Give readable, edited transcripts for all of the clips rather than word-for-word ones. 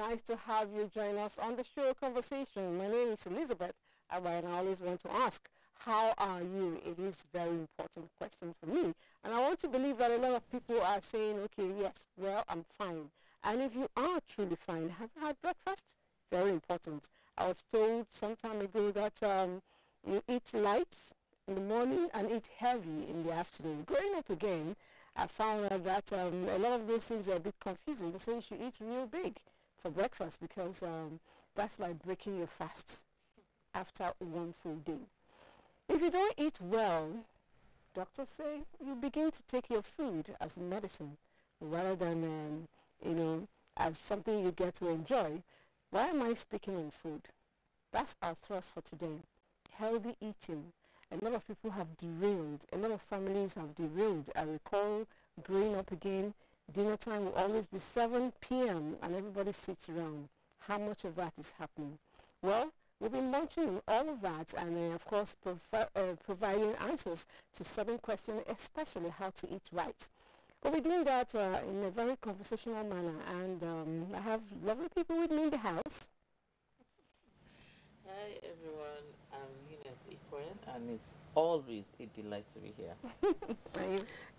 nice to have you join us on the show Conversation. My name is Elizabeth, and I always want to ask, how are you? It is a very important question for me. And I want to believe that a lot of people are saying, okay, yes, well, I'm fine. And if you are truly fine, have you had breakfast? Very important. I was told some time ago that you eat light in the morning and eat heavy in the afternoon. Growing up again, I found out that a lot of those things are a bit confusing. They say you should eat real big for breakfast because that's like breaking your fast after one full day. If you don't eat well, doctors say you begin to take your food as medicine rather than, as something you get to enjoy. Why am I speaking on food? That's our thrust for today. Healthy eating. A lot of people have derailed. A lot of families have derailed. I recall growing up again, dinner time will always be 7 p.m. and everybody sits around. How much of that is happening? Well, we'll be launching all of that and, of course, providing answers to certain questions, especially how to eat right. We'll be doing that in a very conversational manner, and I have lovely people with me in the house. Hi everyone, I'm Unit Ikwen, and it's always a delight to be here.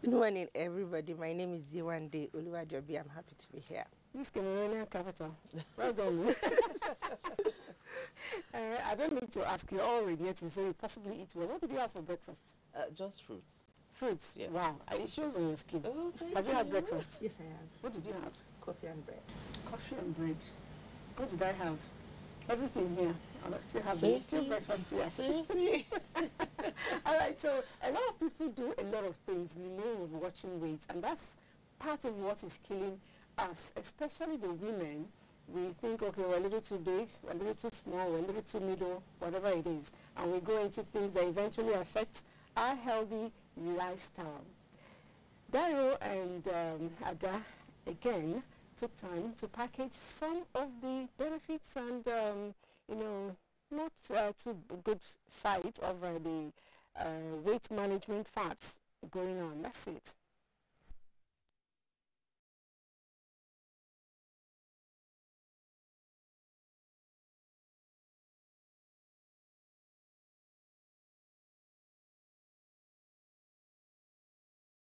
Good morning everybody, my name is Ziwande Oluwajobi. I'm happy to be here. This Cameroonian capital. Well done. I don't need to ask you already yet, so you possibly eat well. What did you have for breakfast? Just fruits. Fruits? Yes. Wow. It shows on your skin. Oh, have you had breakfast? Yes, I have. What did you have? Coffee and bread. Coffee and bread. What did I have? Everything here. I still have Seriously? still breakfast, yes. Seriously? All right, so a lot of people do a lot of things in the name of watching weight, and that's part of what is killing us, especially the women. We think, okay, we're a little too big, we're a little too small, we're a little too middle, whatever it is. And we go into things that eventually affect our healthy lifestyle. Dario and Ada, again, took time to package some of the benefits and, not too good side of the weight management facts going on. That's it.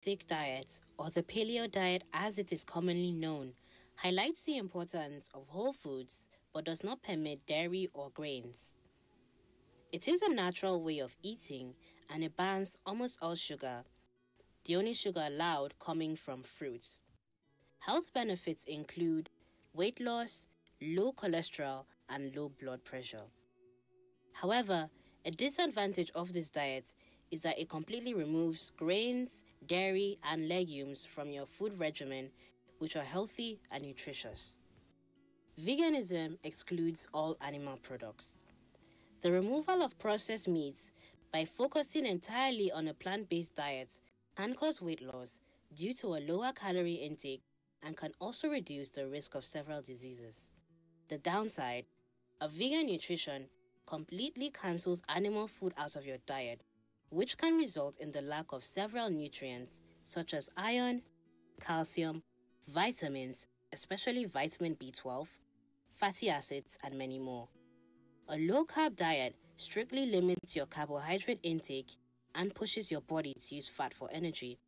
Thick diet, or the paleo diet as it is commonly known, highlights the importance of whole foods but does not permit dairy or grains. It is a natural way of eating and it bans almost all sugar, the only sugar allowed coming from fruits. Health benefits include weight loss, low cholesterol, and low blood pressure. However, a disadvantage of this diet is that it completely removes grains, dairy, and legumes from your food regimen, which are healthy and nutritious. Veganism excludes all animal products. The removal of processed meats by focusing entirely on a plant-based diet can cause weight loss due to a lower calorie intake and can also reduce the risk of several diseases. The downside, of vegan nutrition completely cancels animal food out of your diet, which can result in the lack of several nutrients such as iron, calcium, vitamins, especially vitamin B12, fatty acids, and many more. A low-carb diet strictly limits your carbohydrate intake and pushes your body to use fat for energy.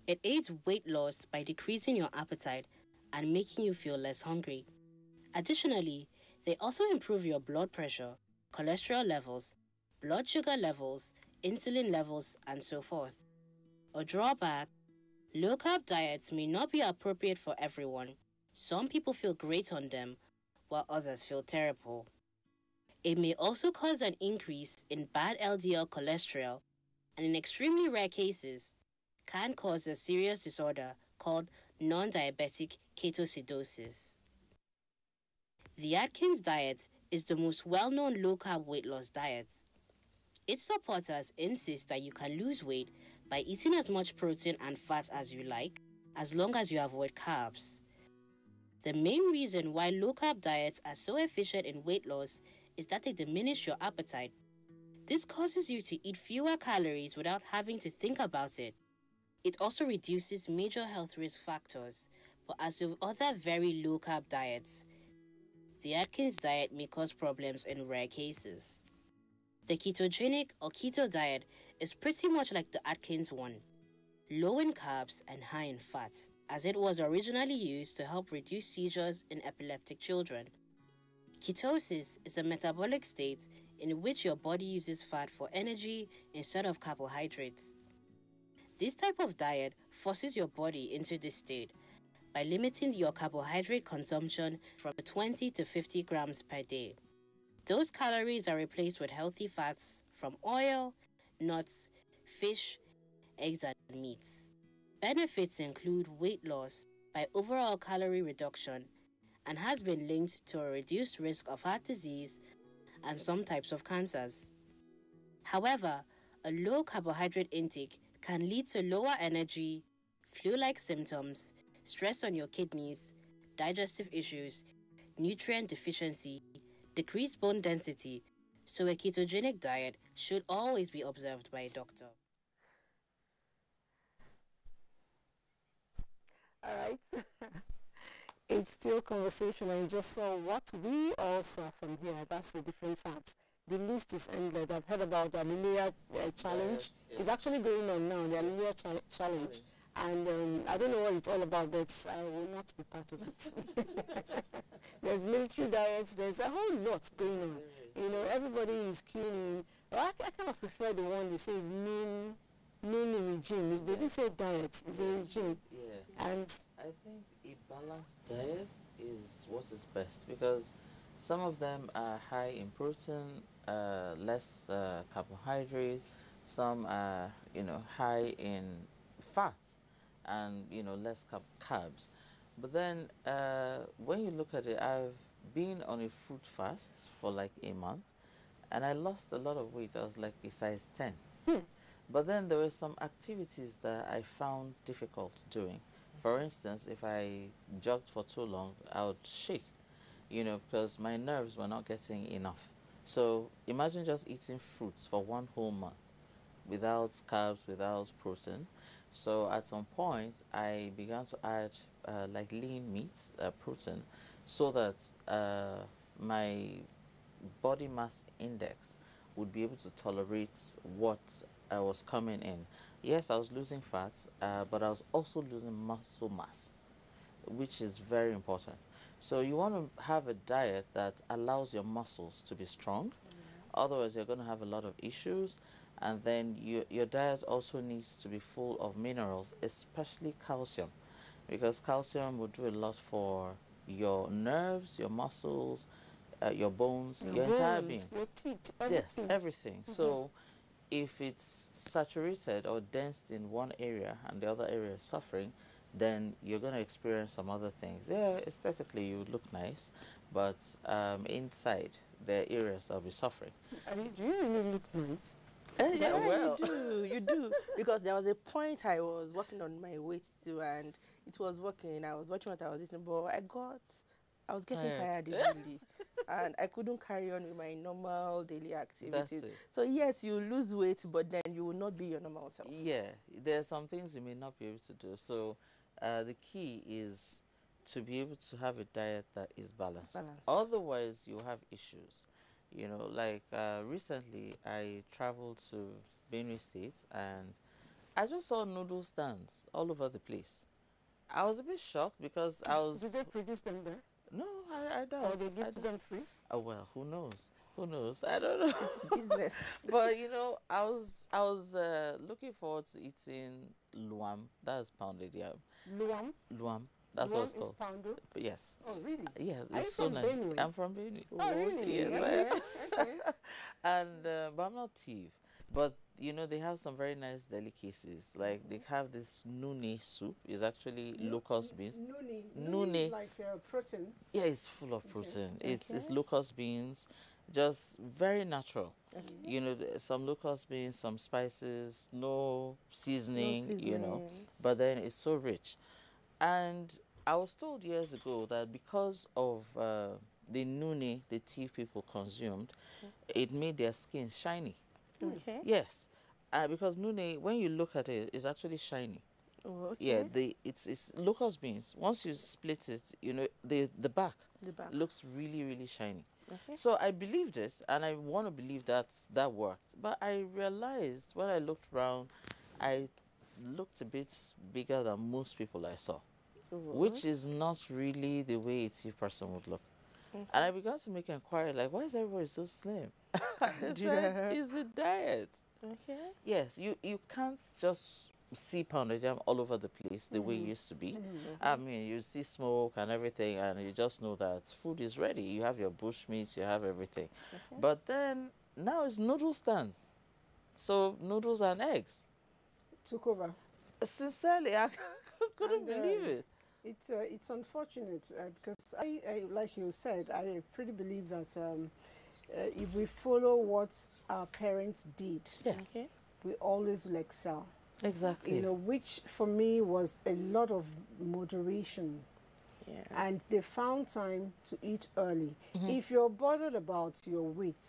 It aids weight loss by decreasing your appetite and making you feel less hungry. Additionally, they also improve your blood pressure, cholesterol levels, blood sugar levels, insulin levels, and so forth. A drawback, low-carb diets may not be appropriate for everyone. Some people feel great on them, while others feel terrible. It may also cause an increase in bad LDL cholesterol, and in extremely rare cases, can cause a serious disorder called non-diabetic ketoacidosis. The Atkins diet is the most well-known low-carb weight loss diet. Its supporters insist that you can lose weight by eating as much protein and fat as you like, as long as you avoid carbs. The main reason why low-carb diets are so efficient in weight loss is that they diminish your appetite. This causes you to eat fewer calories without having to think about it. It also reduces major health risk factors, but as with other very low-carb diets, the Atkins diet may cause problems in rare cases. The ketogenic or keto diet is pretty much like the Atkins one, low in carbs and high in fat, as it was originally used to help reduce seizures in epileptic children. Ketosis is a metabolic state in which your body uses fat for energy instead of carbohydrates. This type of diet forces your body into this state by limiting your carbohydrate consumption from 20 to 50 grams per day. Those calories are replaced with healthy fats from oil, nuts, fish, eggs, and meats. Benefits include weight loss by overall calorie reduction and has been linked to a reduced risk of heart disease and some types of cancers. However, a low carbohydrate intake can lead to lower energy, flu-like symptoms, stress on your kidneys, digestive issues, nutrient deficiency, decreased bone density, so a ketogenic diet should always be observed by a doctor. All right. It's still conversation, and you just saw what we all saw from here. That's the different fats. The list is endless. I've heard about the Hallelujah challenge. Yes. It's actually going on now, the Hallelujah challenge. And I don't know what it's all about, but I will not be part of it. There's military diets. There's a whole lot going on. You know, everybody is queuing in. Well, I kind of prefer the one that says mean regime. They didn't say diet. It's a regime. Yeah. And I think a balanced diet is what is best, because some of them are high in protein, less carbohydrates. Some are, high in fat, and less carbs. But then when you look at it, I've been on a fruit fast for like a month, and I lost a lot of weight. I was like a size 10. But then there were some activities that I found difficult doing. For instance, if I jogged for too long, I would shake, because my nerves were not getting enough. So imagine just eating fruits for one whole month without carbs, without protein. So at some point, I began to add like lean meats, protein, so that my body mass index would be able to tolerate what I was coming in. Yes, I was losing fat, but I was also losing muscle mass, which is very important. So you want to have a diet that allows your muscles to be strong. Otherwise, you're going to have a lot of issues. And then your diet also needs to be full of minerals, especially calcium, because calcium will do a lot for your nerves, your muscles, your bones, your entire being. Your teeth, everything. Yes, everything. So if it's saturated or dense in one area and the other area is suffering, then you're going to experience some other things. Yeah, aesthetically you look nice, but inside there are areas that will be suffering. Do you really look nice? Yeah, well. You do. Because there was a point I was working on my weight too, and it was working. I was watching what I was eating, but I was getting tired easily. And I couldn't carry on with my normal daily activities. That's it. So yes, you lose weight, but then you will not be your normal self. Yeah, there are some things you may not be able to do. So the key is to be able to have a diet that is balanced. Otherwise, you have issues. Like recently I traveled to Benue State, and I just saw noodle stands all over the place. I was a bit shocked because I was... Did they produce them there? No, I don't. Or they give them free? Oh, well, who knows? Who knows? I don't know. It's business. But, I was looking forward to eating luam. That's pounded yam. Luam? Luam. That's what it's called. Is pounded? Yes. Oh, really? Yes, Are it's you so from nice. Benue? I'm from Benue. Oh, really? Yes, Okay. And but I'm not thief. But they have some very nice delicacies. Like they have this nune soup. It's actually locust beans. Nune is like protein. Yeah, it's full of protein. It's locust beans, just very natural. Some locust beans, some spices, no seasoning. But then it's so rich. And I was told years ago that because of the nune the thief people consumed, it made their skin shiny. Okay. Yes, because nune, when you look at it, is actually shiny. Oh, okay. Yeah, it's locust beans. Once you split it, you know, the back The back. looks really, really shiny. Okay. So I believed it, and I want to believe that that worked. But I realized when I looked around, I looked a bit bigger than most people I saw, Oh, which is not really the way a tea person would look. And I began to make inquiry, like, why is everybody so slim? They said, it's the diet. okay. Yes, you can't just see pounded yam all over the place the way it used to be. I mean, you see smoke and everything, and you just know that food is ready. You have your bush meat, you have everything. Okay. But then now it's noodle stands. So noodles and eggs. Took over. Sincerely, I couldn't And, believe it. It's unfortunate because I, like you said, I pretty believe that if we follow what our parents did, Yes, Okay. we always will excel. exactly. You know, which for me was a lot of moderation. Yeah. And they found time to eat early. Mm-hmm. If you're bothered about your weight,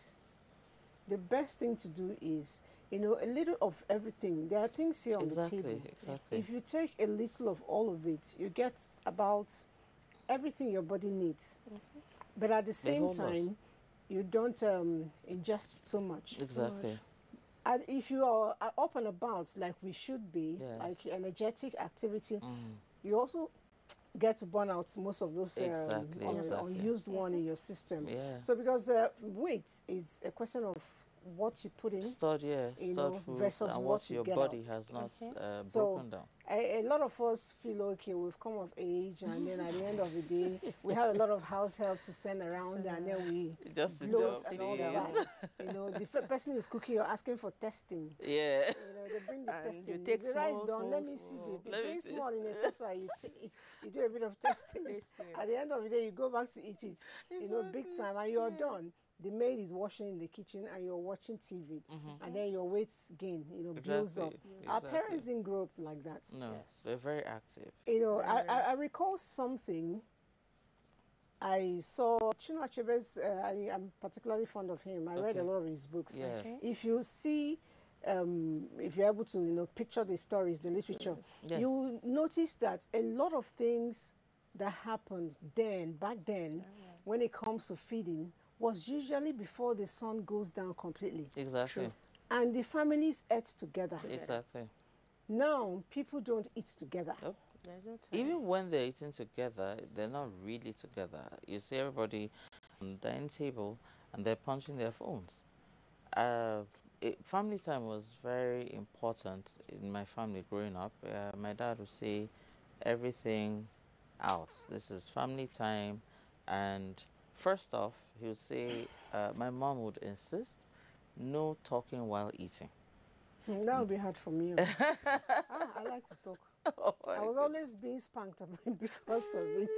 the best thing to do is, you know, a little of everything. There are things here on the table. Exactly. If you take a little of all of it, you get about everything your body needs. But at the same whole lot. time, you don't ingest so much. Exactly. And if you are up and about like we should be, Yes. like energetic activity, you also get to burn out most of those Exactly, exactly. unused one in your system. Yeah. So because weight is a question of what you put in, Stored, yeah, you stored know, foods versus and what what you your get body out. has not So broken down. a lot of us feel okay, we've come of age, and then at the end of the day, we have a lot of house help to send around, and then we Just sit bloat up, and all please. that. You know, the person is cooking, you're asking for testing. Yeah. You know, they bring the And you testing. take Is the rice small, done? Let small, me see. small. They Let me bring taste. small in a saucer. You do a bit of testing. Tasting. At the end of the day, you go back to eat it. You know, big time, and you're done. The maid is washing in the kitchen, and you're watching TV, and then your weight gain, you know, builds up. Exactly, Our exactly. parents didn't grow up like that. No, they're very active. You know, I recall something. I saw Chinua Achebe's. I'm particularly fond of him. I read a Okay. lot of his books. Yeah. Okay. If you see, if you're able to, you know, picture the stories, the literature, Yes. you will notice that a lot of things that happened back then, when it comes to feeding, was usually before the sun goes down completely. Exactly. And the families ate together. Exactly. Now, people don't eat together. Nope. There's no time. Even when they're eating together, they're not really together. You see everybody on the dining table and they're punching their phones. Family time was very important in my family growing up. My dad would say everything out. This is family time. And first off, he would say, my mom would insist, no talking while eating. That would be hard for me. I like to talk. I was always being spanked because of it.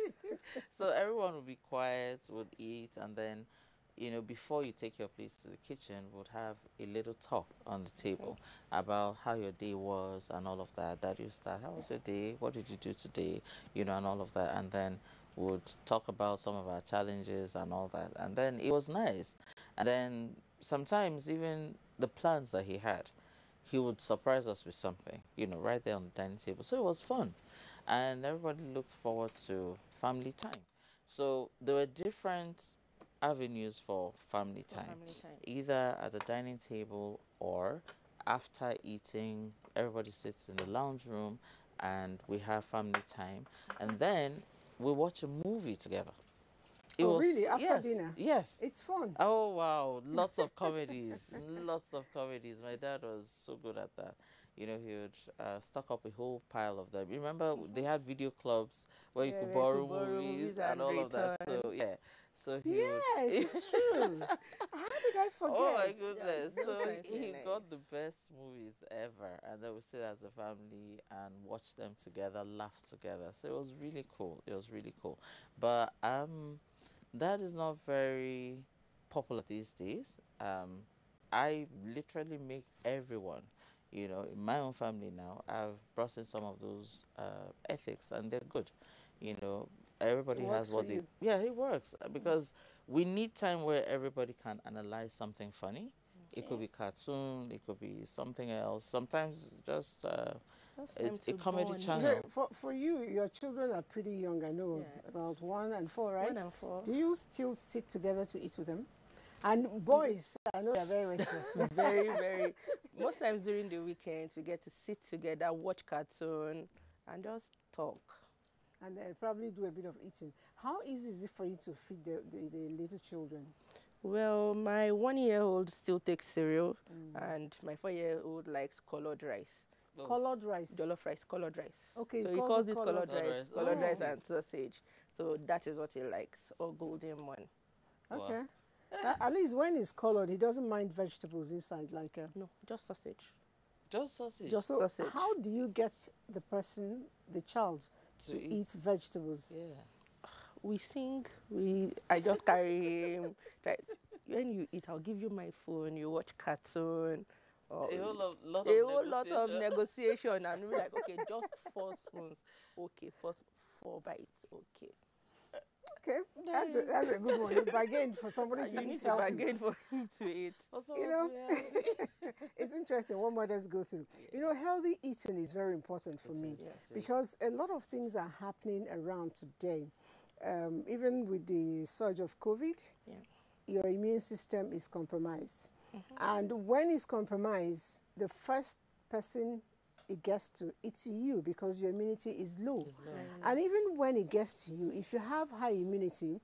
So everyone would be quiet, would eat, and then, you know, before you take your place to the kitchen, would have a little talk on the table about how your day was and all of that. That you start, how was your day? What did you do today? You know, and all of that. And then would talk about some of our challenges and all that. And then it was nice. And then sometimes even the plans that he had, he would surprise us with something, you know, right there on the dining table. So it was fun. And everybody looked forward to family time. So there were different avenues for family time. family time. Either at the dining table or after eating, everybody sits in the lounge room and we have family time. And then we watch a movie together. Really? After yes, dinner? Yes. It's fun. Oh wow, lots of comedies, lots of comedies. My dad was so good at that. You know, he would stock up a whole pile of them. Remember, they had video clubs where you Yeah, could where you borrow could borrow movies movies and and all of that. return. So yeah, so he Yes, would. it's true. How did I forget? Oh my goodness! Yeah, So those times he were nice. got the best movies ever, and then we sit as a family and watch them together, laugh together. So it was really cool. It was really cool. But that is not very popular these days. I literally make everyone, you know, in my own family now, I've brought in some of those ethics, and they're good. You know, everybody It has works what for they. you. Yeah, it works because we need time where everybody can analyze something funny. It could be cartoon, it could be something else. Sometimes just Just a comedy bond. channel. For you, your children are pretty young, I know, about 1 and 4, right? 1 and 4. Do you still sit together to eat with them? And boys, I know they're very restless. Very, very. Most times during the weekends, we get to sit together, watch cartoon, and just talk. And they probably do a bit of eating. How easy is it for you to feed the little children? Well, my 1-year-old still takes cereal, and my 4-year-old likes colored rice. Oh. Colored rice? Jollof rice, colored rice. Okay, so he calls it colored colored rice and sausage. So that is what he likes, or golden one. Okay. Wow. At least when it's colored, he doesn't mind vegetables inside, like no, just sausage. Just sausage. Just so sausage. How do you get the child to eat vegetables? Yeah. We sing. I just carry him. Like, when you eat, I'll give you my phone. You watch cartoon. A whole lot of negotiation, and we're like, okay, just 4 spoons. Okay, 4 bites. Okay. Okay, that's a good one. You bargain for somebody to you eat need healthy. to bargain for him to eat. You know, it's interesting what mothers go through. You know, healthy eating is very important for me because a lot of things are happening around today. Even with the surge of COVID, your immune system is compromised. And when it's compromised, the first person it gets to, it's you, because your immunity is low. And even when it gets to you, if you have high immunity,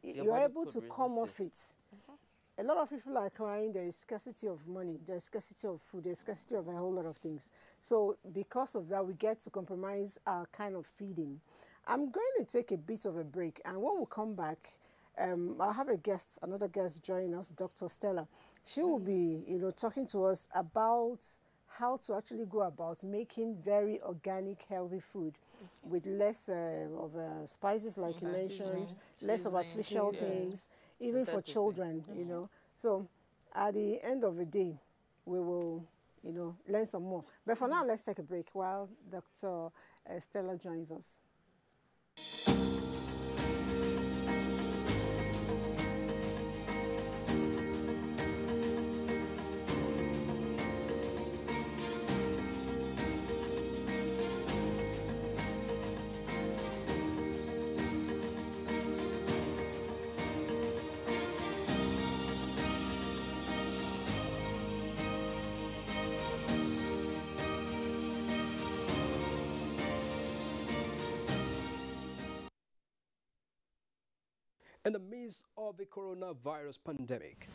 you're able to come off it. A lot of people are crying, there is scarcity of money, there's scarcity of food, there's scarcity of a whole lot of things. So because of that, we get to compromise our kind of feeding. I'm going to take a bit of a break, and when we come back, I'll have another guest join us, Dr. Stella. She will be, talking to us about how to actually go about making very organic, healthy food with less of spices, like you mentioned, less of artificial things, even for children, So at the end of the day, we will, learn some more. But for now, let's take a break while Dr. Stella joins us. In the midst of the coronavirus pandemic,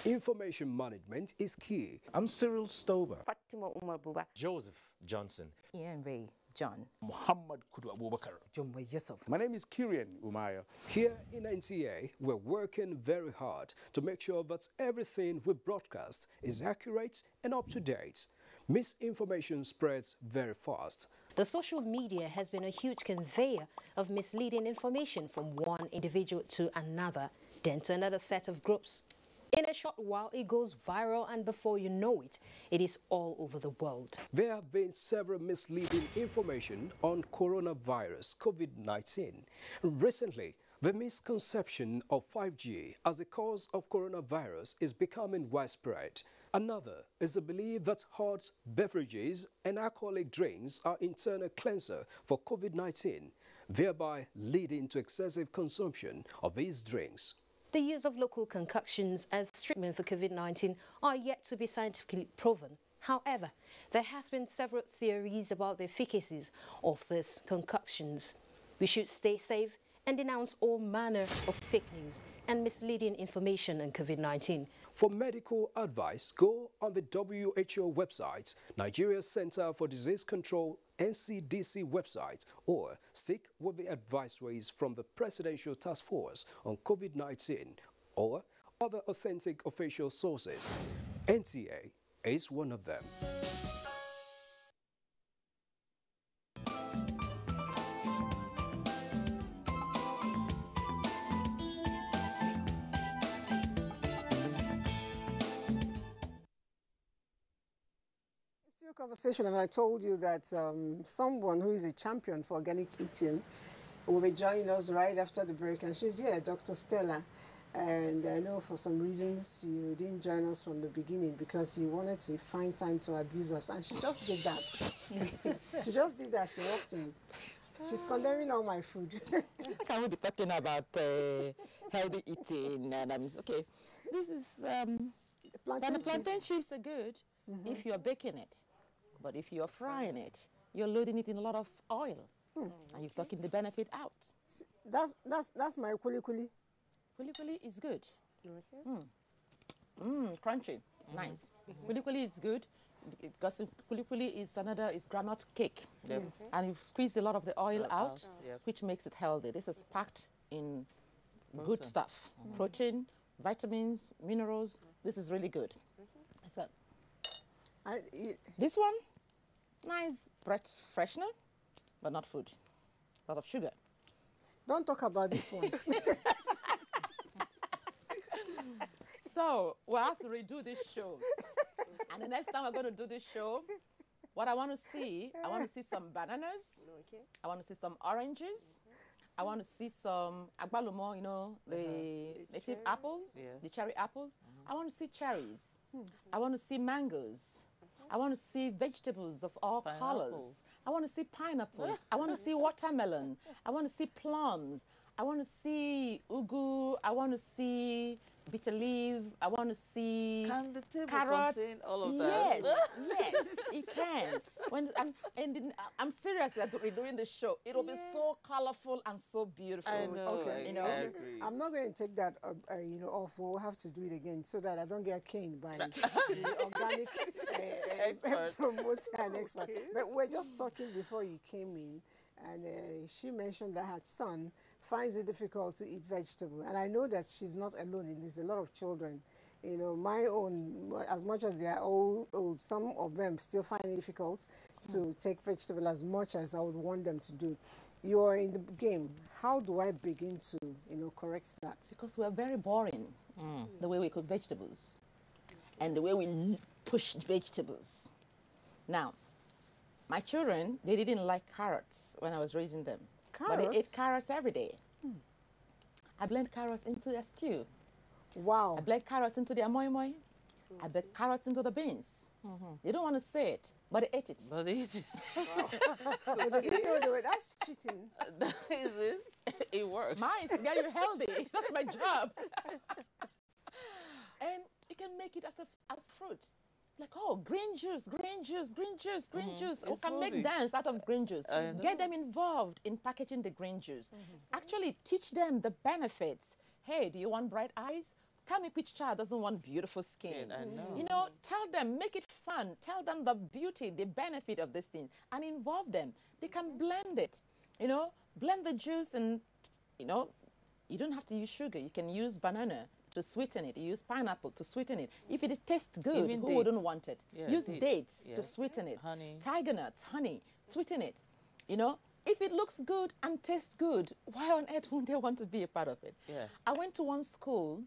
information management is key. I'm Cyril Stober. Fatima Umar Buba. Joseph Johnson. Ian Ray John. Muhammad Kudu Abubakar. Jumwa Yusuf. My name is Kirian Umaya. Here in NTA, we're working very hard to make sure that everything we broadcast is accurate and up to date. Misinformation spreads very fast. The social media has been a huge conveyor of misleading information from one individual to another, then to another set of groups. In a short while, it goes viral, and before you know it, it is all over the world. There have been several misleading information on coronavirus COVID-19. Recently, the misconception of 5G as a cause of coronavirus is becoming widespread. Another is the belief that hot beverages and alcoholic drinks are internal cleanser for COVID-19, thereby leading to excessive consumption of these drinks. The use of local concoctions as treatment for COVID-19 are yet to be scientifically proven. However, there has been several theories about the efficacies of these concoctions. We should stay safe and denounce all manner of fake news and misleading information on COVID-19. For medical advice, go on the WHO website, Nigeria Center for Disease Control, NCDC website, or stick with the advisories from the Presidential Task Force on COVID-19 or other authentic official sources. NTA is one of them. Conversation, and I told you that someone who is a champion for organic eating will be joining us right after the break, and she's here, Dr. Stella. And I know for some reasons you didn't join us from the beginning because you wanted to find time to abuse us. And she just did that. She just did that. She walked in. She's condemning all my food. Can we be talking about healthy eating? And okay, this is plantain chips are good if you're baking it, but if you're frying it, you're loading it in a lot of oil, and you're taking the benefit out. That's my kuli kuli. Kuli kuli is good. Crunchy, nice. Kuli kuli is good because kuli kuli is granite cake. Yes. And you've squeezed a lot of the oil out, which makes it healthy. This is packed in good stuff. Protein, vitamins, minerals. This is really good. So, this one, nice breath freshener, but not food. A lot of sugar. Don't talk about this one. So, we'll have to redo this show. And the next time we're going to do this show, what I want to see some bananas. Okay. I want to see some oranges. I want to see some agbalumo, you know, the native apples, the cherry apples. I want to see cherries. I want to see mangoes. I want to see vegetables of all colors. I want to see pineapples. I want to see watermelon. I want to see plums. I want to see ugu. I want to see bitter leaf. I want to see Can the table carrots. contain all of that? Yes, it can. I'm serious that we're doing the show. It'll be so colorful and so beautiful. I know. Okay. You know? I agree. I'm not going to take that, off. We'll have to do it again so that I don't get caned by the organic promoter and expert. But we're just talking before you came in, and she mentioned that her son finds it difficult to eat vegetable. And I know that she's not alone in this. A lot of children, you know, my own, as much as they are old, some of them still find it difficult to take vegetable as much as I would want them to do. You are in the game. How do I begin to, correct that? Because we're very boring, the way we cook vegetables and the way we push vegetables. Now, my children, they didn't like carrots when I was raising them. Carrots? But they ate carrots every day. I blend carrots into their stew. Wow. I blend carrots into their moi moi. I blend carrots into the beans. They don't want to say it, but they ate it. But they eat it. But they didn't know they were, that's cheating. That is it. It works. Mine is to get you healthy. That's my job. And you can make it as fruit. Like, oh, green juice, green juice, green juice, green juice. We can make dance out of green juice. Get them involved in packaging the green juice. Actually, teach them the benefits. Hey, do you want bright eyes? Tell me which child doesn't want beautiful skin. I know. You know, tell them, make it fun. Tell them the beauty, the benefit of this thing, and involve them. They can blend it. You know, blend the juice, and you don't have to use sugar. You can use banana to sweeten it. You use pineapple to sweeten it. If it tastes good, Even who dates. wouldn't want it? Yeah, Use dates to yes. sweeten it. Honey. Tiger nuts, honey, sweeten it. You know, if it looks good and tastes good, why on earth wouldn't they want to be a part of it? Yeah. I went to one school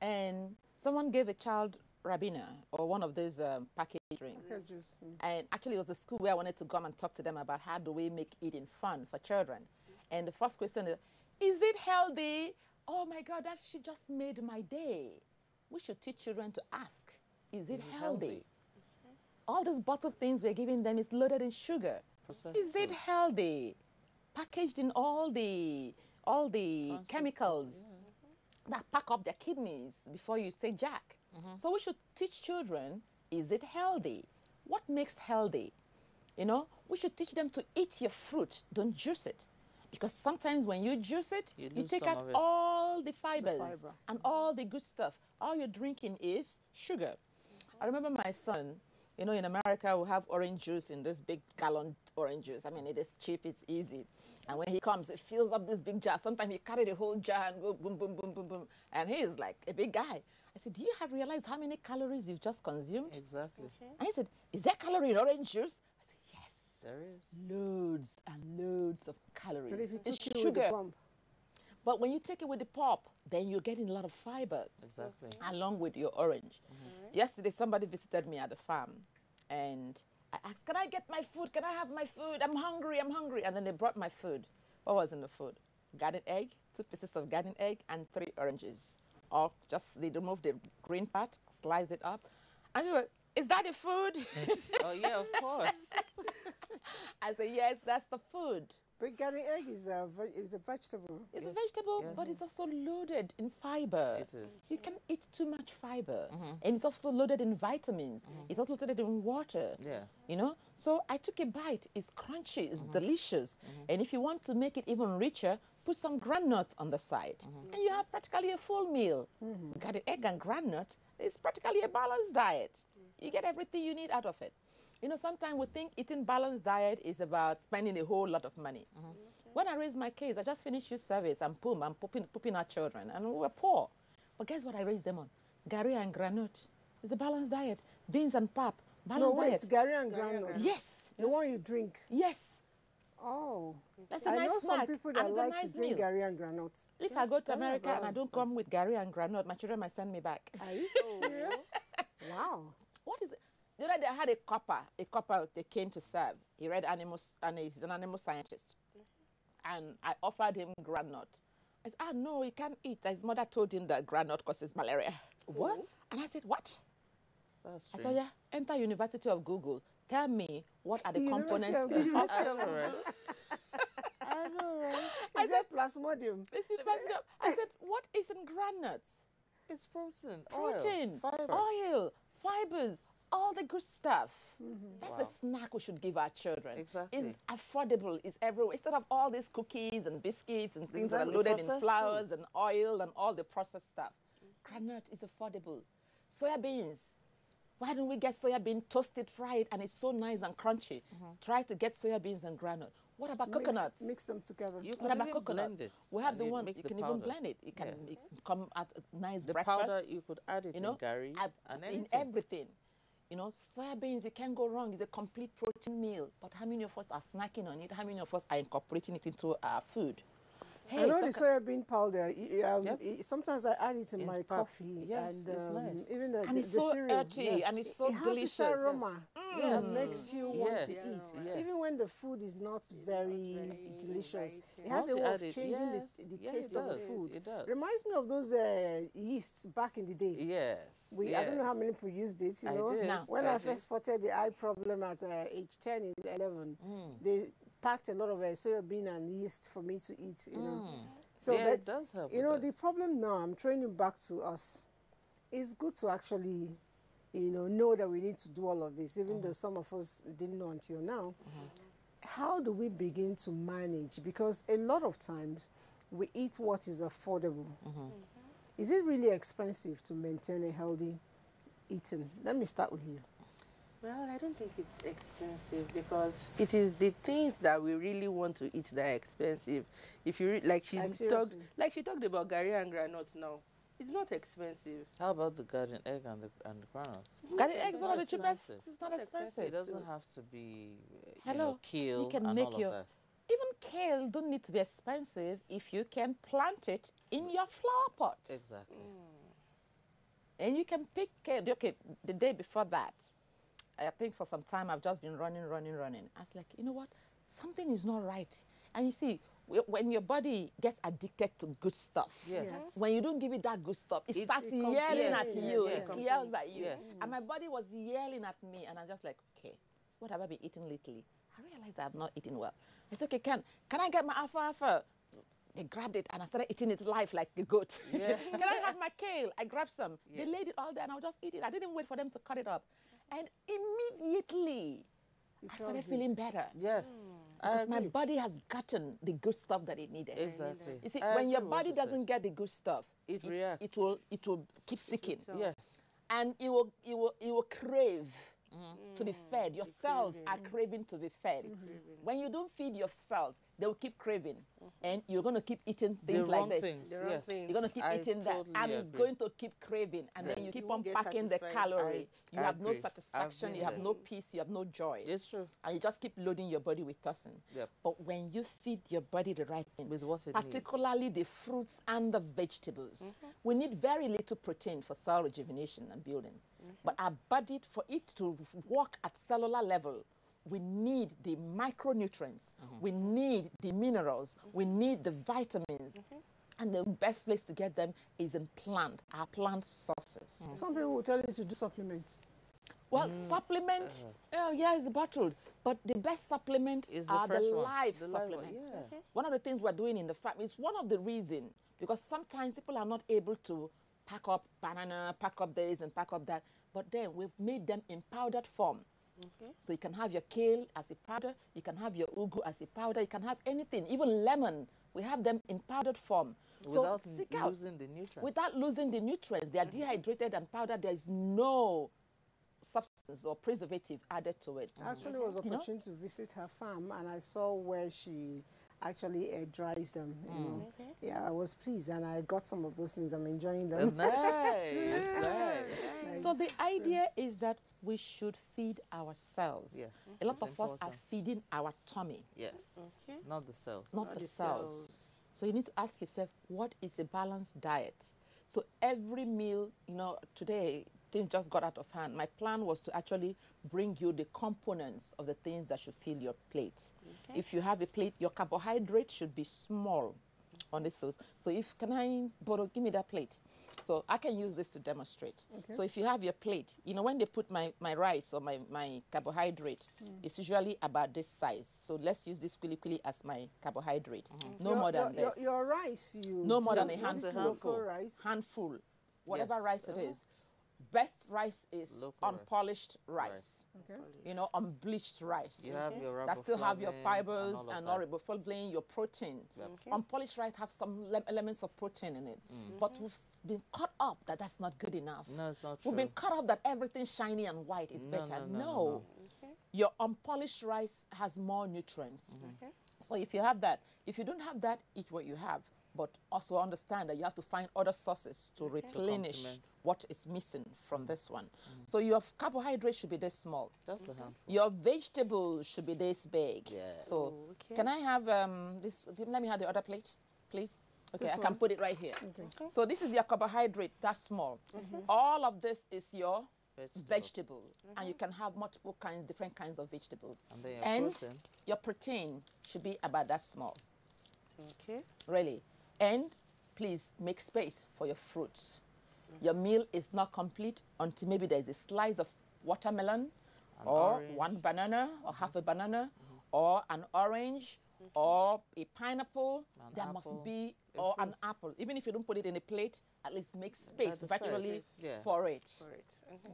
and someone gave a child Rabina or one of those packaged drinks. Juice. And actually it was a school where I wanted to come and talk to them about how do we make eating fun for children. And the first question is it healthy? Oh my God, that she just made my day. We should teach children to ask, is it healthy? All these bottled things we're giving them is loaded in sugar. Processed Is it food. healthy? Packaged in all the chemicals that pack up their kidneys before you say jack. So we should teach children, is it healthy? What makes healthy? You know, we should teach them to eat your fruit, don't juice it. Because sometimes when you juice it, You you lose take some out of it. all the fibers fiber. and all the good stuff. All you're drinking is sugar. I remember my son, you know, in America, we have orange juice in this big gallon orange juice. I mean, it is cheap, it's easy. And when he comes, he fills up this big jar. Sometimes he carry the whole jar and go boom, boom, boom, boom, boom. And he is like a big guy. I said, do you have realized how many calories you've just consumed? Exactly. And he said, is there calorie in orange juice? I said, yes. There is. Loads and loads of calories. But if you It's took it with the pump, But when you take it with the pop, then you're getting a lot of fiber Exactly. along with your orange. Yesterday, somebody visited me at the farm, and I asked, can I get my food? Can I have my food? I'm hungry, I'm hungry. And then they brought my food. What was in the food? Garden egg, 2 pieces of garden egg, and 3 oranges or just they remove the green part, slice it up. And you go, is that the food? Oh, yeah, of course. I say, yes, that's the food. But garden egg is a vegetable. It's a vegetable, but it's also loaded in fiber. It is. You can eat too much fiber. And it's also loaded in vitamins. It's also loaded in water. Yeah. You know? So I took a bite. It's crunchy. It's delicious. And if you want to make it even richer, put some groundnuts on the side. And you have practically a full meal. Garden egg and groundnut is practically a balanced diet. You get everything you need out of it. You know, sometimes we think eating balanced diet is about spending a whole lot of money. When I raised my kids, I just finished youth service and boom, I'm pooping our children. And we were poor. But guess what I raised them on? Gari and granite. It's a balanced diet. Beans and pap. Balanced diet. It's Gary and granite. Yes. The one you drink. Yes. Oh. That's a I nice know some snack, people and that it's a like nice to drink meal. Gary and granite. If I go to America and I don't come with Gary and granite, my children might send me back. Are you serious? Wow. What is it? The other day I had a copper they came to serve. He read animals, and he's an animal scientist. And I offered him granite. I said, no, he can't eat. His mother told him that granite causes malaria. What? And I said, what? That's I strange. said, yeah, enter University of Google. Tell me what are the University components of of Google. I know, right? I know, right? Is that plasmodium? I said, what is in granules? It's protein, Protein, oil, fiber. oil, fibers, all the good stuff. That's Wow. the snack we should give our children. Exactly. It's affordable, it's everywhere. Instead of all these cookies and biscuits and things that are Exactly, loaded in processed flours foods. and oil and all the processed stuff. Granite is affordable. Soya beans. Why don't we get soya bean toasted, fried, and it's so nice and crunchy? Try to get soya beans and granite. What about coconuts? Mix them together. You What can about even coconuts? blend it. We have and the you one make you the can powder. even blend it. It can Yeah. it can come at a nice The breakfast. powder, you could add it You know, in curry and in anything. everything. You know, soya beans, you can't go wrong. It's a complete protein meal. But how many of us are snacking on it? How many of us are incorporating it into our food? I know the soya bean powder. Sometimes I add it in In my pap. coffee. Yes, and it's nice. even the, And it's the so cereal. earthy and it's so it has delicious. this aroma that Yes. makes you want to eat. Yes. Even when the food is not very delicious. It has Once a you way add of it, changing yes. the Yeah, taste it of the does. food. It does. Reminds me of those yeasts back in the day. Yes. I don't know how many people used it, you I know. did. No. When I I did. first spotted the eye problem at age 10, 11, they packed a lot of soya bean and yeast for me to eat, you know. So Yeah, it that's, does help you with know, that. the problem now, I'm training back to us. It's good to actually, you know that we need to do all of this, even though some of us didn't know until now. How do we begin to manage? Because a lot of times we eat what is affordable. Is it really expensive to maintain a healthy eating? Let me start with you. Well, I don't think it's expensive because it is the things that we really want to eat that are expensive. If you like she talked about Gary and granite now, it's not expensive. How about the garden egg and the granite? Garden egg is one of the It's cheapest. expensive. It's not expensive. It doesn't have to be Hello, kale you can and make all your of that. even kale don't need to be expensive if you can plant it in your flower pot. Exactly. And you can pick kale. Okay, the day before that, I think for some time I've just been running. I was like, you know what? Something is not right. And you see, when your body gets addicted to good stuff, Yes. when you don't give it that good stuff, it starts it yelling at complains. you. Yes. It yells at you. Yes. And my body was yelling at me, and I'm just like, okay, what have I been eating lately? I realized I have not eaten well. I said, okay, can I get my alfalfa? They grabbed it, and I started eating it live like a goat. Yeah. Can I have my kale? I grabbed some. Yeah. They laid it all there, and I would just eat it. I didn't wait for them to cut it up. And immediately, I started feeling better. Yes. I Because my agree. body has gotten the good stuff that it needed. Exactly. You see, I when your agree with what body you said. doesn't get the good stuff, It reacts. It will keep seeking, Yes. and it will crave to be fed. Your cells are craving to be fed. When you don't feed your cells, they will keep craving, and you're going to keep eating things the like wrong this. things. The wrong Yes. things. You're going to keep I eating that, totally and it's agree. going to keep craving, and then Yes. you keep You on won't get packing the satisfied. calorie. You I have no agree. satisfaction, I've you been have there. no peace, you have no joy. It's true. And you just keep loading your body with toxin. Yep. But when you feed your body the right thing, With what it particularly the fruits and the vegetables, we need very little protein for cell rejuvenation and building. But our body, for it to work at cellular level, we need the micronutrients, we need the minerals, we need the vitamins. And the best place to get them is in our plant sources. Some people will tell you to do supplement. Well, supplement, yeah, it's bottled. But the best supplement are the live supplements. Yeah. One of the things we're doing in the farm is one of the reasons, because sometimes people are not able to pack up banana, pack up this and pack up that. But then we've made them in powdered form. So you can have your kale as a powder, you can have your ugu as a powder, you can have anything, even lemon. We have them in powdered form. Without losing the nutrients. Without losing the nutrients. They are dehydrated and powdered. There is no substance or preservative added to it. I actually was opportunity to visit her farm, and I saw where she actually dries them. You know. Yeah, I was pleased, and I got some of those things. I'm enjoying them. Nice, nice. So the idea is that we should feed ourselves. Yes. A lot of us are feeding our tummy. Yes. Not the cells. Not the cells. So you need to ask yourself, what is a balanced diet? So every meal, you know, today, things just got out of hand. My plan was to actually bring you the components of the things that should fill your plate. If you have a plate, your carbohydrate should be small on this sauce. So if, can I borrow, give me that plate. So I can use this to demonstrate. So if you have your plate, you know, when they put my rice or my carbohydrate, it's usually about this size. So let's use this quickly as my carbohydrate. No more than this. Your rice, no more than a handful. Rice? Handful. Whatever rice it is. Best rice is unpolished rice. You know, unbleached rice. You have your that still have your fibers and all riboflavin, your protein. Unpolished rice have some elements of protein in it. But we've been caught up that that's not good enough. No, it's not true. We've been caught up that everything shiny and white is better. No. Your unpolished rice has more nutrients. So if you have that, if you don't have that, eat what you have. But also understand that you have to find other sources to replenish what is missing from this one. So your carbohydrate should be this small. That's a handful. Your vegetables should be this big. Yes. So can I have this? Let me have the other plate, please. Okay, I can put it right here. So this is your carbohydrate, that's small. All of this is your vegetable. And you can have multiple kinds, different kinds of vegetable. And your protein should be about that small. Really. And please make space for your fruits. Your meal is not complete until maybe there's a slice of watermelon or one banana or half a banana or an orange or a pineapple. There must be, or an apple. Even if you don't put it in a plate, at least make space virtually for it.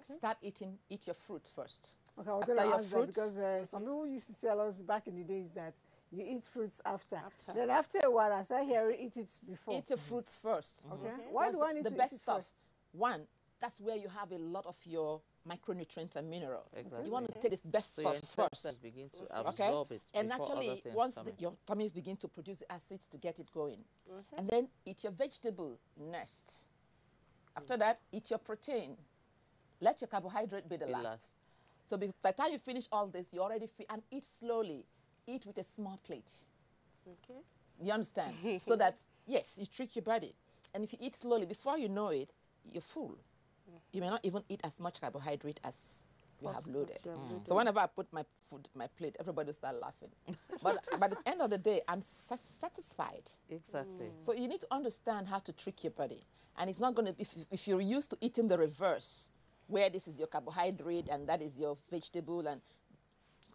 Start eating, eat your fruit first. Okay, I was going to ask that because some people used to tell us back in the days that you eat fruits after. Then after a while, I started hearing eat it before. Eat your fruit first. Okay. Why do I need to eat it first? One, that's where you have a lot of your micronutrient and mineral. You want to take the best stuff first. Begin to absorb it. And actually, once your tummies begin to produce the acids to get it going. And then eat your vegetable next. After that, eat your protein. Let your carbohydrate be the last. So by the time you finish all this, you already feel, and eat slowly. Eat with a small plate. You understand? So that, yes, you trick your body. And if you eat slowly, before you know it, you're full. You may not even eat as much carbohydrate as you have loaded. So whenever I put my food, my plate, everybody start laughing. But by the end of the day, I'm satisfied. Exactly. So you need to understand how to trick your body. And it's not going to, if you're used to eating the reverse, where this is your carbohydrate and that is your vegetable, and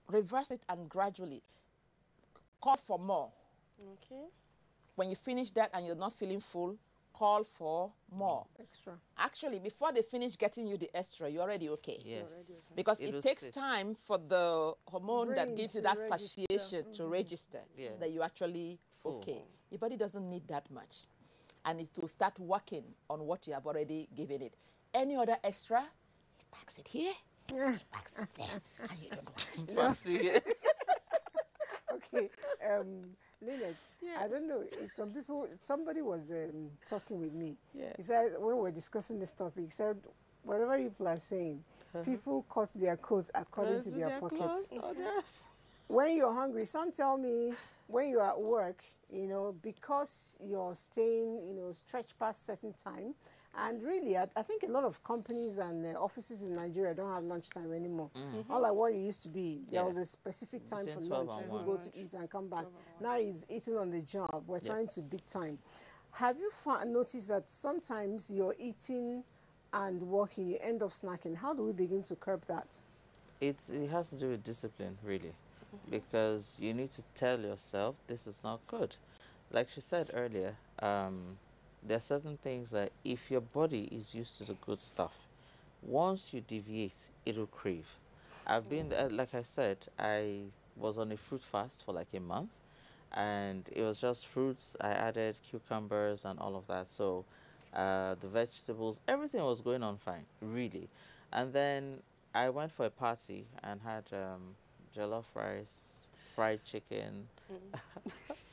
reverse it and gradually call for more. When you finish that and you're not feeling full, call for more. Extra. Actually, before they finish getting you the extra, you're already okay. Yes. Because it takes time for the hormone that gives you that satiation to register that you're actually okay. Your body doesn't need that much. And it will start working on what you have already given it. Any other extra, it packs it here, it packs it there, and you don't want it. Okay, Lynette, I don't know, some people, somebody was talking with me. He said, when we were discussing this topic, he said, whatever people are saying, people cut their coats according to their pockets. When you're hungry, some tell me when you're at work, you know, because you're staying, you know, stretched past certain time. And really, I think a lot of companies and offices in Nigeria don't have lunchtime anymore. All like what it used to be. There was a specific time for lunch. People go to eat and come back. Now it's eating on the job. We're trying to big time. Have you noticed that sometimes you're eating and working, you end up snacking? How do we begin to curb that? It has to do with discipline, really, because you need to tell yourself this is not good. Like she said earlier, there are certain things that if your body is used to the good stuff, once you deviate, it will crave. I've been, like I said, I was on a fruit fast for like a month, and it was just fruits. I added cucumbers and all of that. So the vegetables, everything was going on fine, really. And then I went for a party and had jollof rice, fried chicken.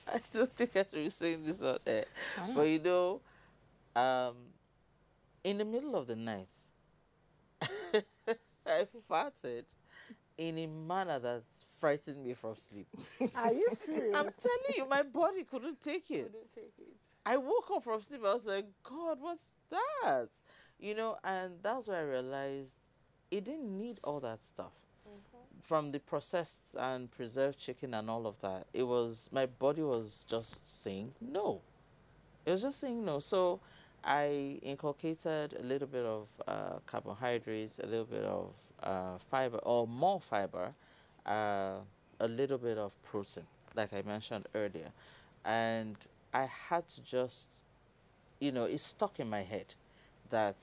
I don't think I should be saying this out there. But you know, in the middle of the night, I farted in a manner that frightened me from sleep. Are you serious? I'm telling you, my body couldn't take it. I woke up from sleep. I was like, God, what's that? You know, and that's where I realized it didn't need all that stuff. From the processed and preserved chicken and all of that, it was, my body was just saying no. It was just saying no. So I inculcated a little bit of carbohydrates, a little bit of fiber, or more fiber, a little bit of protein, like I mentioned earlier. And I had to just, you know, it's stuck in my head that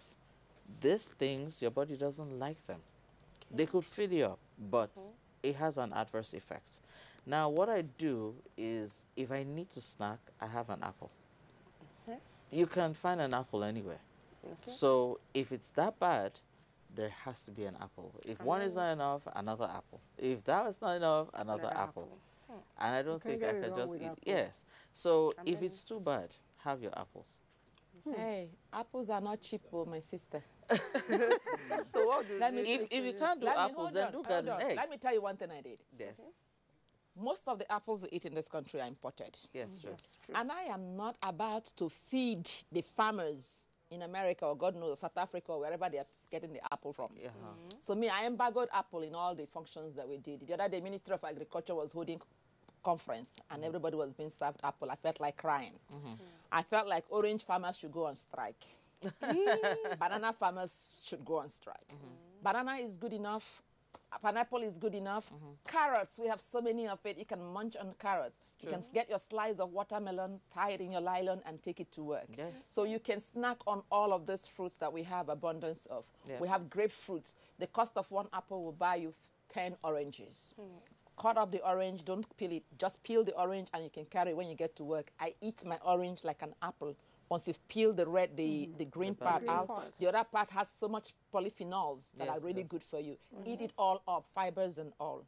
these things, your body doesn't like them. They could fill you up, but it has an adverse effect. Now, what I do is, if I need to snack, I have an apple. You can find an apple anywhere. So if it's that bad, there has to be an apple. If one is not enough, another apple. If that is not enough, another apple. And I don't think I can just eat. Yes. So if it's too bad, have your apples. Hey, apples are not cheap, oh, my sister. So what do If you can't do apples, then do garden egg. Let me tell you one thing I did. Yes. Most of the apples we eat in this country are imported. Yes, true. And I am not about to feed the farmers in America or God knows, South Africa or wherever they are getting the apple from. So me, I embargoed apple in all the functions that we did. The other day, Ministry of Agriculture was holding conference and everybody was being served apple. I felt like crying. I felt like orange farmers should go on strike. Banana farmers should go on strike. Banana is good enough. Pineapple is good enough. Carrots, we have so many of it. You can munch on carrots. You can get your slice of watermelon, tie it in your nylon, and take it to work. So you can snack on all of these fruits that we have abundance of. We have grapefruits. The cost of one apple will buy you 10 oranges. Cut up the orange, don't peel it. Just peel the orange, and you can carry it when you get to work. I eat my orange like an apple. Once you've peeled the red, the green part out, the other part has so much polyphenols that are really good for you. Eat it all up, fibers and all.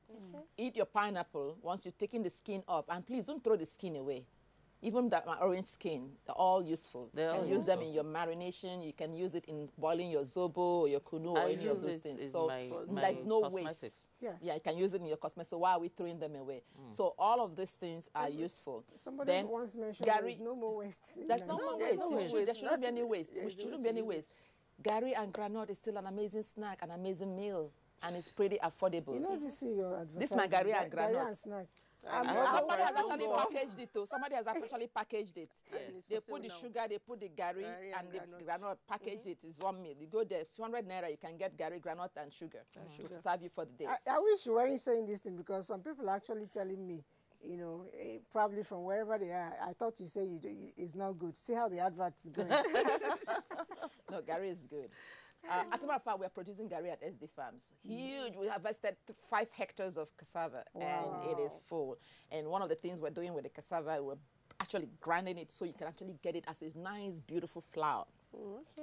Eat your pineapple once you've taken the skin off. And please don't throw the skin away. Even that my orange skin, they're all useful. You can use them in your marination. You can use it in boiling your zobo or your kunu or any of those things. So there's no waste. Yeah, you can use it in your cosmetics. So why are we throwing them away? So all of these things are useful. Somebody once mentioned there's no more waste. There's no more waste. There shouldn't be any waste. There shouldn't be any waste. Gari and granite is still an amazing snack, an amazing meal, and it's pretty affordable. You know this is your advertising. This is my gari and granite. Gari and snack. Somebody has actually packaged it too. Somebody has actually packaged it. They put the sugar, they put the gari and the granite, packaged it. It's 1 meal. You go there, 100 naira, you can get gari, granite, and sugar to serve you for the day. I wish you weren't saying this thing because some people are actually telling me, you know, probably from wherever they are, I thought you say it's not good. See how the advert is going. No, gari is good. As a matter of fact, we are producing gari at SD Farms. Huge. We harvested 5 hectares of cassava, and it is full. And one of the things we're doing with the cassava, we're actually grinding it so you can actually get it as a nice, beautiful flour.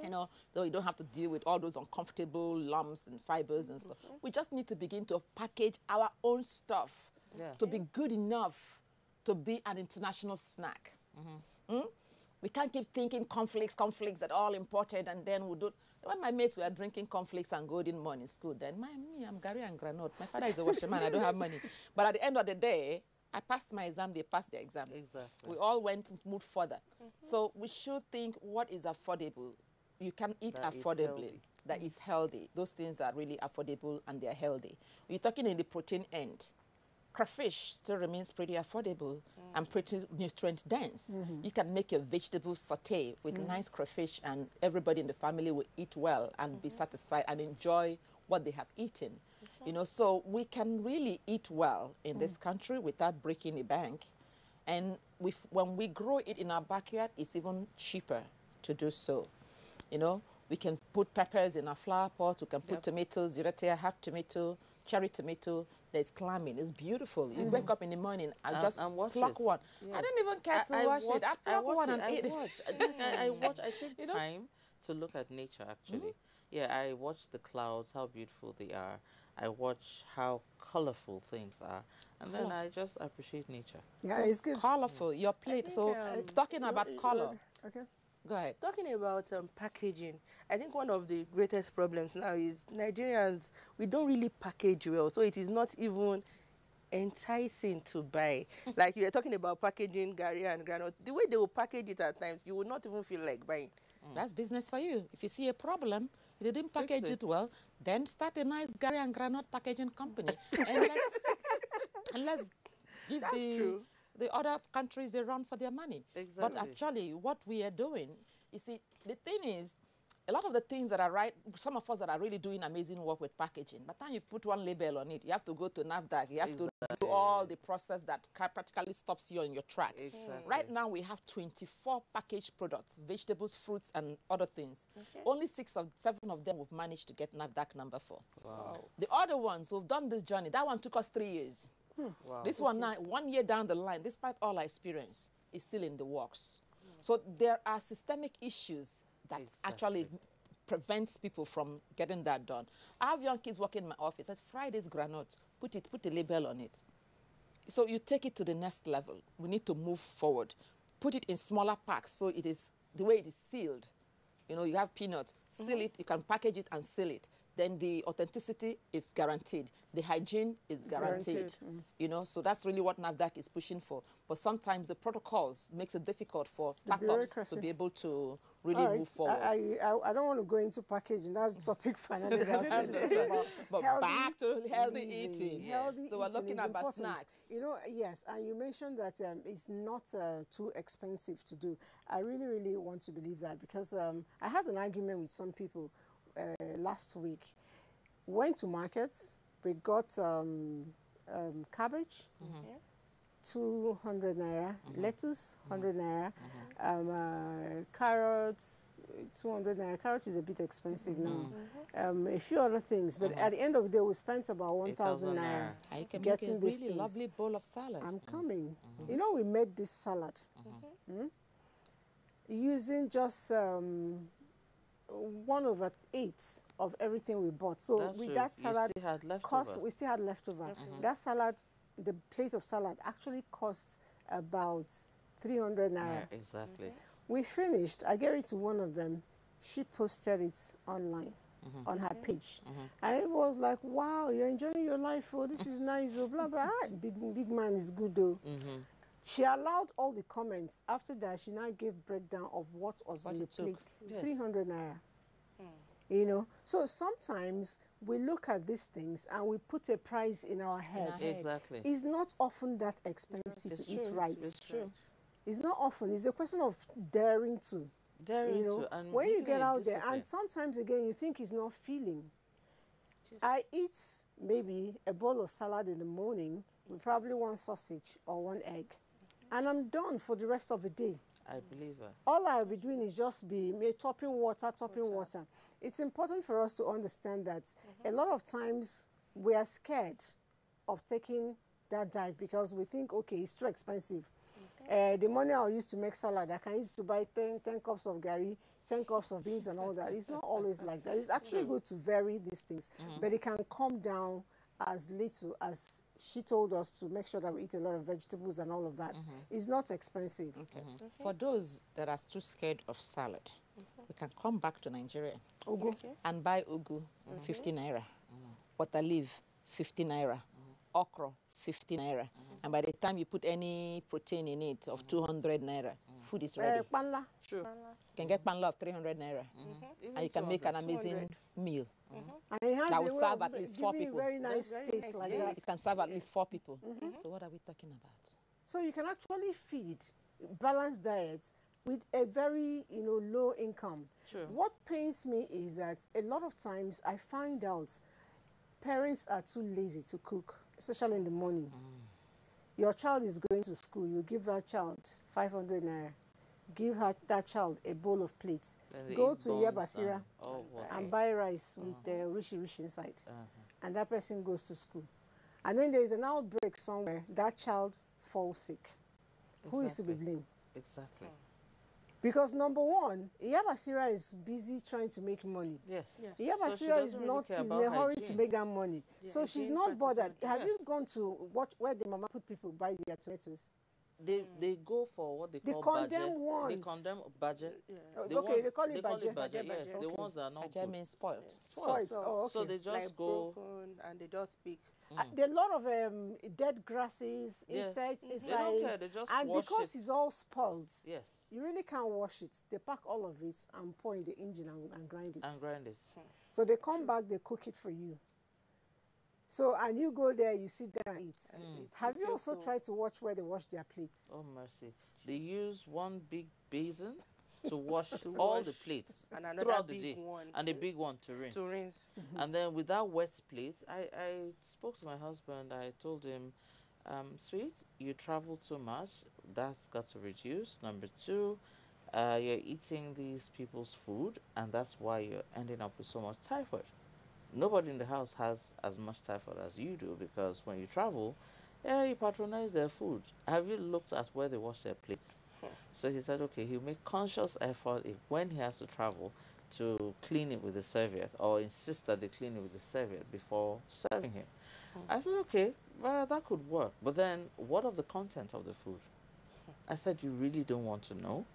You know, though you don't have to deal with all those uncomfortable lumps and fibers and stuff. We just need to begin to package our own stuff to be good enough to be an international snack. We can't keep thinking conflicts that are all imported, and then we do. When my mates were drinking conflicts and golden morning in school, then I'm gari and granite. My father is a washerman, I don't have money. But at the end of the day, I passed my exam, they passed their exam. We all moved further. So we should think what is affordable. You can eat affordably. That is healthy. Those things are really affordable and they're healthy. You're talking in the protein end. crayfish still remains pretty affordable and pretty nutrient dense. You can make a vegetable saute with nice crayfish, and everybody in the family will eat well and be satisfied and enjoy what they have eaten. You know, so we can really eat well in this country without breaking the bank. And when we grow it in our backyard, it's even cheaper to do so. You know, we can put peppers in our flower pots. We can put tomatoes, ziratea, half tomato, cherry tomato. There's clamming. It's beautiful. You wake up in the morning and just pluck one. Yeah. I don't even care to wash it. I pluck one and eat it. I take time to look at nature, actually. Yeah, I watch the clouds, how beautiful they are. I watch how colorful things are, and then I just appreciate nature. Yeah, so it's good. Colorful, your plate. So talking about color. Okay. Go ahead. Talking about packaging, I think one of the greatest problems now is Nigerians, we don't really package well, so it is not even enticing to buy. Like you were talking about packaging Gary and Granite, the way they will package it at times, you will not even feel like buying. That's business for you. If you see a problem, they didn't package it well, then start a nice Gary and Granite packaging company. and let's give the other countries a run for their money. Exactly. But actually, what we are doing, you see, the thing is, a lot of the things that are right, some of us that are really doing amazing work with packaging, by the time you put one label on it, you have to go to NAFDAC, you have to do all the process that practically stops you on your track. Right now, we have 24 packaged products, vegetables, fruits, and other things. Only 7 of them we've managed to get NAFDAC number for. Wow. The other ones who've done this journey, that one took us 3 years. Wow. This one now, 1 year down the line, despite all our experience, is still in the works. So there are systemic issues that actually prevents people from getting that done. I have young kids working in my office. At Friday's granite, put a label on it. So you take it to the next level. We need to move forward. Put it in smaller packs so it is the way it is sealed. You know, you have peanuts, seal it, you can package it and seal it. Then the authenticity is guaranteed. The hygiene is guaranteed. You know, so that's really what NAFDAC is pushing for. But sometimes the protocols makes it difficult for startups to be able to really move forward. I don't want to go into packaging. That's the topic for another day. But back to healthy eating. So we're looking at snacks. You know, yes, and you mentioned that it's not too expensive to do. I really, really want to believe that because I had an argument with some people last week. Went to markets, we got cabbage, 200 naira, lettuce, 100 naira, carrots, 200 naira. Carrots is a bit expensive now. A few other things, but at the end of the day, we spent about 1,000 naira getting this really lovely bowl of salad. I'm coming. You know, we made this salad using just 1/8 of everything we bought. So with that salad we still had leftover. That salad, the plate of salad actually costs about 300 naira. Exactly. We finished. I gave it to one of them. She posted it online on her page. And it was like, wow, you're enjoying your life. Oh, this is nice. Oh, blah, blah. Big man is good, though. She allowed all the comments. After that, she now gave breakdown of what was in the plate. 300 naira. You know, so sometimes we look at these things and we put a price in our head. Exactly. It's not often that expensive to eat right. It's true. It's not often. It's a question of daring to. You know, and when you get out there, and sometimes again you think it's not feeling. I eat maybe a bowl of salad in the morning with probably 1 sausage or 1 egg. And I'm done for the rest of the day. I believe that. All I'll be doing is just be topping water. It's important for us to understand that a lot of times we are scared of taking that dive because we think, okay, it's too expensive. The money I'll use to make salad, I can use to buy 10 cups of gari, 10 cups of beans and all that. It's not always like that. It's actually good to vary these things, but it can come down as little as she told us to make sure that we eat a lot of vegetables and all of that. It's not expensive. For those that are too scared of salad, we can come back to Nigeria and buy ugu, 50 naira, water leaf, 50 naira, okra, 50 naira. And by the time you put any protein in it of 200 naira, food is ready. Panla. True. You can get panla of 300 naira. And you can make an amazing meal. And it has That a will way serve of at least 4 giving people. very nice taste like that. It can serve at least 4 people. So what are we talking about? So you can actually feed balanced diets with a very, low income. True. What pains me is that a lot of times I find out parents are too lazy to cook, especially in the morning. Your child is going to school, you give that child 500 naira. Give that child a bowl of plates. Go to Yabasira and buy rice with the rishi inside. And that person goes to school. And then there is an outbreak somewhere, that child falls sick. Exactly. Who is to be blamed? Exactly. Because number one, Yabasira is busy trying to make money. Yes. Yabasira is not in a hurry to make that money. So she's not bothered. Have you gone to where the mama put people buy their tomatoes? They go for what they call condemn budget. ones. They condemn budget. They call it budget. Yes, the ones that are not Budget good. means spoiled. Spoiled. So they just go. Broken, and they just speak. There are a lot of dead grasses, insects inside. They don't care. They just and wash because it. it's all spoiled, Yes. you really can't wash it. They pack all of it and pour in the engine and grind it. And grind it. So they come back, they cook it for you. So, and you go there, you sit down and eat. Have you also tried to watch where they wash their plates? Oh, mercy. They use one big basin to wash all the plates And another throughout the big day. one. And a big one to rinse. To rinse. And then with that wet plate, I spoke to my husband. I told him, sweet, you travel too much. That's got to reduce. Number 2, you're eating these people's food, and that's why you're ending up with so much typhoid. Nobody in the house has as much typhoid as you do, because when you travel, you patronize their food. Have you looked at where they wash their plates? So he said, okay, he'll make conscious effort when he has to travel to clean it with the serviette, or insist that they clean it with the serviette before serving him. I said, okay, well, that could work. But then what of the content of the food? I said, you really don't want to know?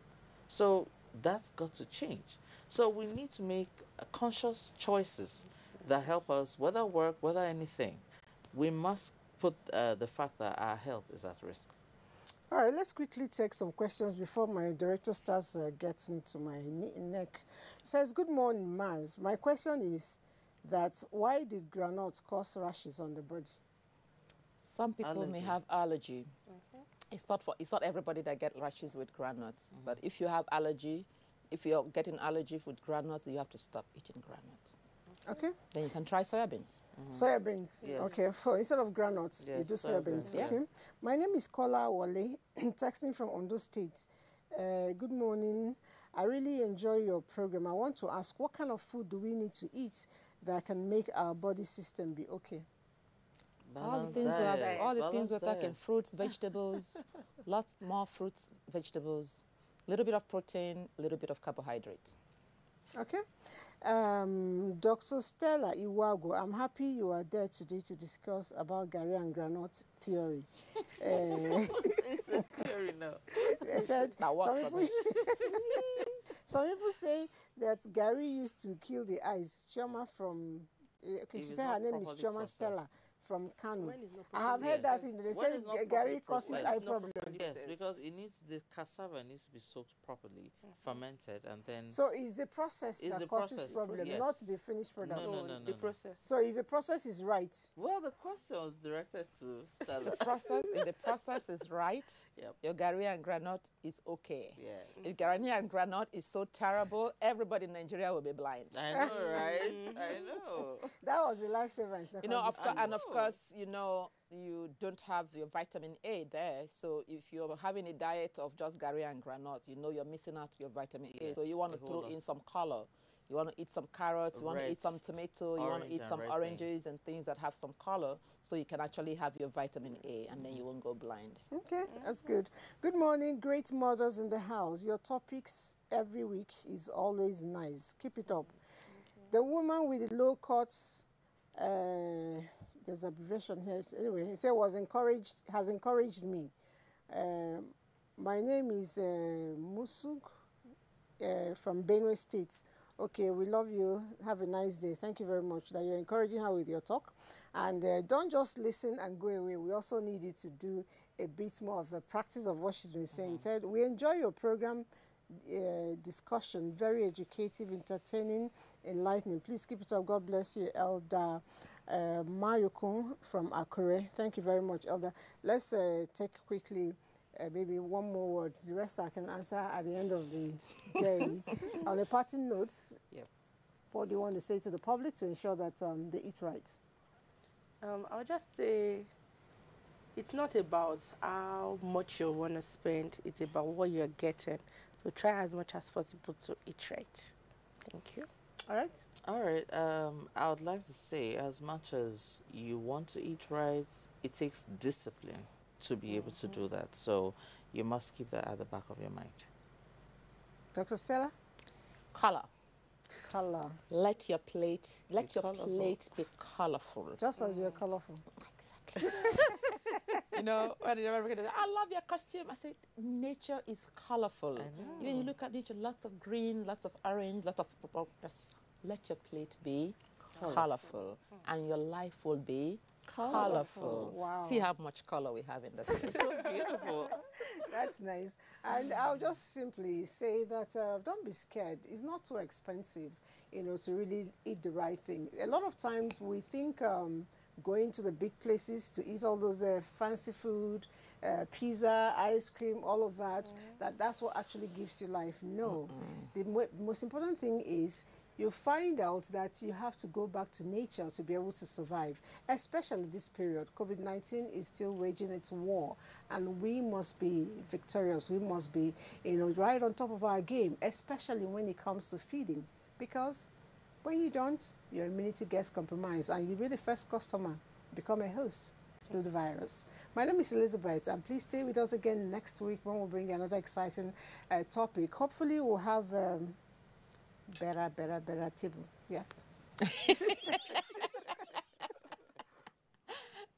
So that's got to change. So we need to make conscious choices that help us, whether work, whether anything. We must put the fact that our health is at risk. All right, let's quickly take some questions before my director starts getting to my neck. It says, good morning, Maz. My question is that why did granules cause rashes on the body? Some people may have allergy. It's not everybody that get rashes with granules. But if you have allergy, if you're getting allergy with granules, you have to stop eating granules. Okay. Then you can try soybeans. Soybeans. Yes. Okay. For instead of granules, Yes, you do soybeans. soybeans. Okay. My name is Kola Wale, texting from Ondo State. Good morning. I really enjoy your program. I want to ask, what kind of food do we need to eat that can make our body system be okay? All the things we're talking, fruits, vegetables, lots more fruits, vegetables, a little bit of protein, a little bit of carbohydrates. Okay. Dr. Stella Iwago, I'm happy you are there today to discuss about Gary and Granot theory. It's a theory now. I said, Now what for me? some people say that Gary used to kill the eyes. Chioma from, okay, she said her name is Chioma Stella from Kano. I have heard that thing. They say Gary causes eye problem. Yes, because it needs, the cassava needs to be soaked properly, fermented, and then... So it's the process It's that the causes process, problem, yes. not the finished product. No. The process. So if the process is right, Well, the question was directed to Stella. If the process is right, Yep. your Gary and granite is okay. Yeah. If Gary and granite is so terrible, everybody in Nigeria will be blind. I know, right? I know. that was a lifesaver in secondary school. And of course, you don't have your vitamin A there. So if you're having a diet of just Gary and granite, you're missing out your vitamin A. Yes, So you want to a whole throw lot. in some color. You want to eat some carrots, you want to Red, eat some tomato, you want to orange eat and some red oranges things. and things that have some color, so you can actually have your vitamin A, and then you won't go blind. Okay, that's good. Good morning, great mothers in the house. Your topics every week is always nice. Keep it up. The woman with the low cuts, there's abbreviation here. Anyway, he said has encouraged me. My name is Musuk from Benue State. Okay, we love you. Have a nice day. Thank you very much that you're encouraging her with your talk. And don't just listen and go away. We also need you to do a bit more of a practice of what she's been saying. Said, we enjoy your program discussion, very educative, entertaining, enlightening. Please keep it up. God bless you, Elder Mayukun from Akure. Thank you very much, Elder. Let's take quickly maybe one more word. The rest I can answer at the end of the day. On the parting notes, what do you want to say to the public to ensure that they eat right? I'll just say it's not about how much you want to spend. It's about what you're getting. So try as much as possible to eat right. Thank you. All right. All right. I would like to say, as much as you want to eat right, it takes discipline to be able to do that. So you must keep that at the back of your mind. Dr. Stella? Color. Color. Let your plate be colorful. Just as you're colorful. Exactly. You know, when I love your costume, I said, nature is colorful. When you look at nature, lots of green, lots of orange, lots of purple. Just let your plate be colorful, and your life will be colorful. Wow. See how much color we have in this place. So beautiful. That's nice. And I'll just simply say that don't be scared. It's not too expensive, you know, to really eat the right thing. A lot of times we think going to the big places to eat all those fancy food, pizza, ice cream, all of that, that's what actually gives you life. No. The most important thing is you find out that you have to go back to nature to be able to survive, especially this period. COVID-19 is still waging its war, and we must be victorious. We must be, you know, right on top of our game, especially when it comes to feeding, because when you don't, your immunity gets compromised, and you be the first customer, become a host to the virus. My name is Elizabeth, and please stay with us again next week when we'll bring another exciting topic. Hopefully, we'll have better table. Yes.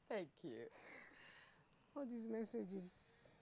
Thank you. All these messages.